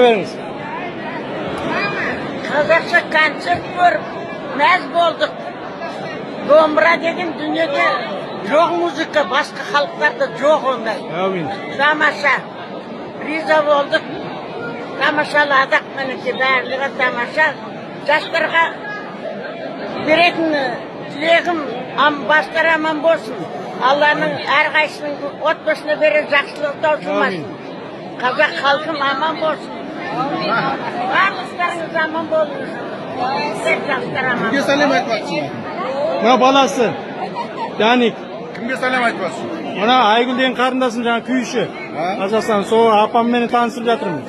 Veriniz. Қазақша концерт көріп, мәз болдық. Домбыра деген дүниеде жоқ музыка, басқа халықтарда жоқ ондай. Әумин. Тамаша. Риза болдық. Тамашаладық, мінекей барлығы тамаша. Жастарға беретін тілегім бастар аман болсын. Алланың әрқайсының отбасына бере жақсылық таусылмасын. Қазақ халқым аман болсын. Барлықтарыңыз аман болыңыз. Тек жастар аман. Kimge selam айтпақсың? Мына баласы. Яник. Kimge selam айтпақсың? Мына Айгүл деген қарындасым жаңа күйші. Қазақстан сол апаммен танысып жатырмын.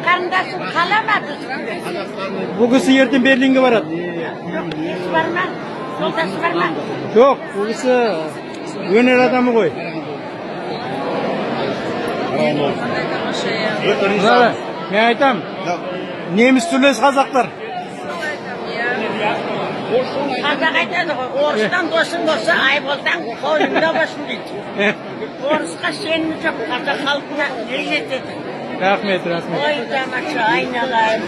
Қарындасым қалама біз. Бұл кісі ертең Берлинге барады. Есі бар ма? Жолдасы бар ма? Жоқ, бұл кісі өнер адамы ғой. Мен айтам, неміс түрлес қазақтар. Қазақ айтады ғой, орыстан досың болса, айболтан қойында болсын дейді. Орысқа сенімі жоқ, қазақ халқына не жетеді? Рахмет. Ой, тамаша, айналайын.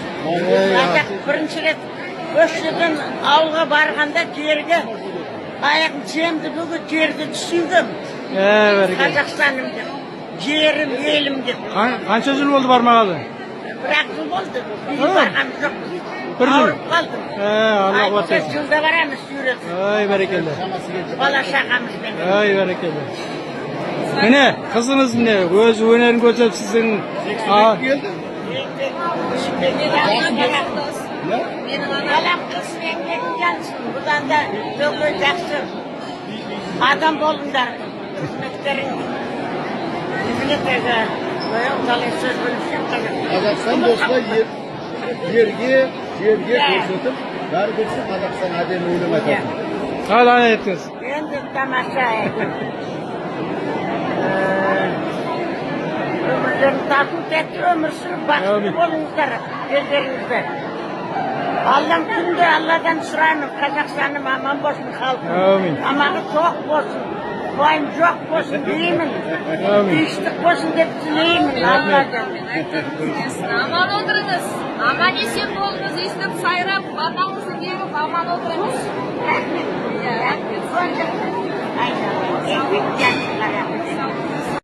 Қазақ бірінші рет көшеден ауылға барғанда жерге аяғым жемді бүгін жерді түсіндім. Қазақстаным деп, жерім, елім деп. Қанша жыл болды бармағалы? Бір-ақ жыл болды. Үйге барғам жоқ. Бір жыл? Ауырып қалдым. Алла қуаттасын. Жылда барамыз сүйретіп. Ой, бәрекелді. Бала шағамызбен. Ой, бәрекелді. Міне, қызыңыз міне, өз өнерін көрсетіп сіздің... Балам қыз еңбегін жансын. Бұдан да өте жақсы адам болыңдар. Қызметтерің. Üzülетегі. Қалай сөз бөліпсен қазақ. Қазақстан болса жерге көрсетіп, бәрі білсін Қазақстан әдемі өлім айтатын. Қалай еттіңіз? Енді тамаша өмірлерін тату тәтті өмір сүріп бақытты болыңыздар, елдеріңізді. Аллам күнде Алладан сұранып, Қазақстаным аман болсын халқым. Аманы тоқ болсын, уайым жоқ болсын деймін. Тыныштық болсын деп тілеймін Алладан. Aman oturunuz. Aman есен болыңыз, естіп сайрап, батамызды беріп, aman oturunuz. Рахмет. Айналайын. Еңбек жаншылар.